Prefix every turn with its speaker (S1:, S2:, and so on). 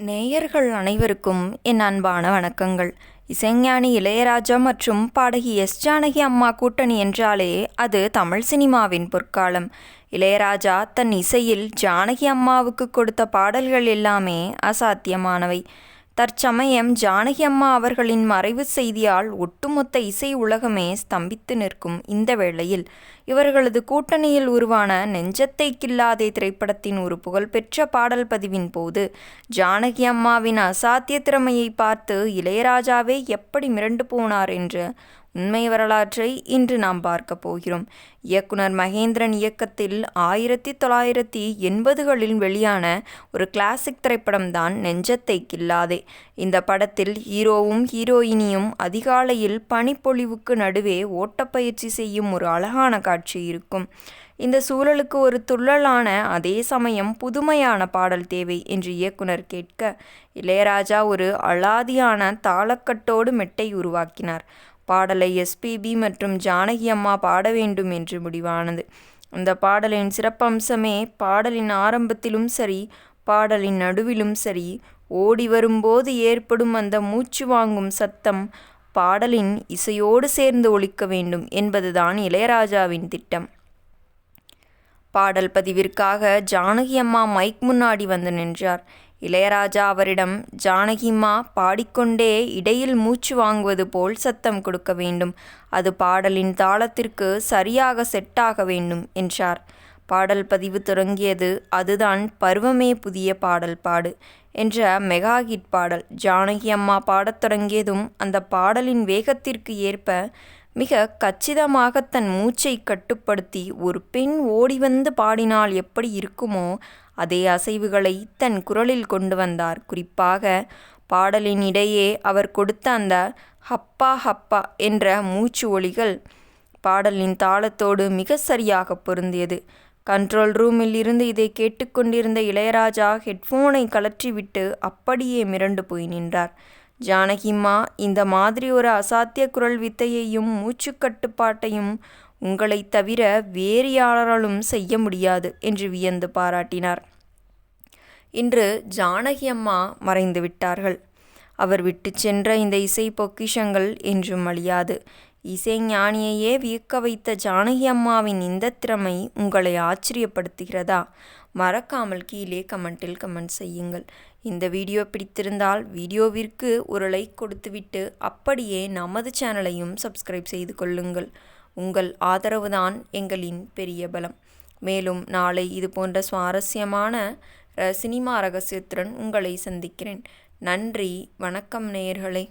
S1: நேயர்கள் அனைவருக்கும் என் அன்பான வணக்கங்கள். இசைஞானி இளையராஜா மற்றும் பாடகி எஸ். ஜானகி அம்மா கூட்டணி என்றாலே அது தமிழ் சினிமாவின் பொற்காலம். இளையராஜா தன் இசையில் ஜானகி அம்மாவுக்கு கொடுத்த பாடல்கள் எல்லாமே அசாத்தியமானவை. தற்சமயம் ஜானகி அம்மா அவர்களின் மறைவு செய்தியால் ஒட்டுமொத்த இசை உலகமே ஸ்தம்பித்து நிற்கும் இந்த வேளையில் இவர்களது கூட்டணியில் உருவான நெஞ்சத்தை கில்லாதே திரைப்படத்தின் ஒரு புகழ்பெற்ற பாடல் பதிவின் போது ஜானகி அம்மாவின் அசாத்திய திறமையை பார்த்து இளையராஜாவே எப்படி மிரண்டு போனார் என்ற உண்மை வரலாற்றை இன்று நாம் பார்க்க போகிறோம். இயக்குனர் மகேந்திரன் இயக்கத்தில் 1980களில் வெளியான ஒரு கிளாசிக் திரைப்படம்தான் நெஞ்சத்தை கில்லாதே. இந்த படத்தில் ஹீரோவும் ஹீரோயினியும் அதிகாலையில் பனிப்பொழிவுக்கு நடுவே ஓட்டப்பயிற்சி செய்யும் ஒரு அழகான காட்சி இருக்கும். இந்த சூழலுக்கு ஒரு துள்ளலான அதே சமயம் புதுமையான பாடல் தேவை என்று இயக்குனர் கேட்க இளையராஜா ஒரு அலாதியான தாளக்கட்டோடு மெட்டை உருவாக்கினார். பாடலை எஸ்பிபி மற்றும் ஜானகி அம்மா பாட வேண்டும் என்று முடிவானது. அந்த பாடலின் சிறப்பம்சமே பாடலின் ஆரம்பத்திலும் சரி பாடலின் நடுவிலும் சரி ஓடி வரும்போது ஏற்படும் அந்த மூச்சு வாங்கும் சத்தம் பாடலின் இசையோடு சேர்ந்து ஒலிக்க வேண்டும் என்பதுதான் இளையராஜாவின் திட்டம். பாடல் பதிவிற்காக ஜானகி அம்மா மைக் முன்னாடி வந்து நின்றார். இளையராஜா அவரிடம், ஜானகிம்மா பாடிக்கொண்டே இடையில் மூச்சு வாங்குவது போல் சத்தம் கொடுக்க வேண்டும், அது பாடலின் தாளத்திற்கு சரியாக செட்டாக வேண்டும் என்றார். பாடல் பதிவு தொடங்கியது. அதுதான் பருவமே புதிய பாடல் பாடு என்ற மெகா ஹிட் பாடல். ஜானகி அம்மா பாடத் தொடங்கியதும் அந்த பாடலின் வேகத்திற்கு ஏற்ப மிக கச்சிதமாக தன் மூச்சை கட்டுப்படுத்தி ஒரு பெண் ஓடிவந்து பாடினால் எப்படி இருக்குமோ அதே அசைவுகளை தன் குரலில் கொண்டு வந்தார். குறிப்பாக பாடலின் இடையே அவர் கொடுத்த அந்த ஹப்பா ஹப்பா என்ற மூச்சு ஒலிகள் பாடலின் தாளத்தோடு மிக சரியாக பொருந்தியது. கண்ட்ரோல் ரூமில் இருந்து இதை கேட்டுக்கொண்டிருந்த இளையராஜா ஹெட்ஃபோனை கழற்றிவிட்டு அப்படியே மிரண்டு போய் நின்றார். ஜானகிம்மா, இந்த மாதிரி ஒரு அசாத்திய குரல் வித்தையையும் மூச்சு கட்டுப்பாட்டையும் உங்களைத் தவிர வேறு யாராலும் செய்ய முடியாது என்று வியந்து பாராட்டினார். இன்று ஜானகி அம்மா மறைந்து விட்டார்கள். அவர் விட்டு சென்ற இந்த இசை பொக்கிஷங்கள் என்றும் அழியாது. இசை ஞானியையே வியக்க வைத்த ஜானகி அம்மாவின் இந்த திறமை உங்களை ஆச்சரியப்படுத்துகிறதா? மறக்காமல் கீழே கமெண்ட் செய்யுங்கள். இந்த வீடியோ பிடித்திருந்தால் வீடியோவிற்கு ஒரு லைக் கொடுத்துவிட்டு அப்படியே நமது சேனலையும் சப்ஸ்கிரைப் செய்து கொள்ளுங்கள். உங்கள் ஆதரவுதான் எங்களின் பெரிய பலம். மேலும் நாளை இது போன்ற சுவாரஸ்யமான சினிமா ரகசியத்துடன் உங்களை சந்திக்கிறேன். நன்றி, வணக்கம் நேயர்களே.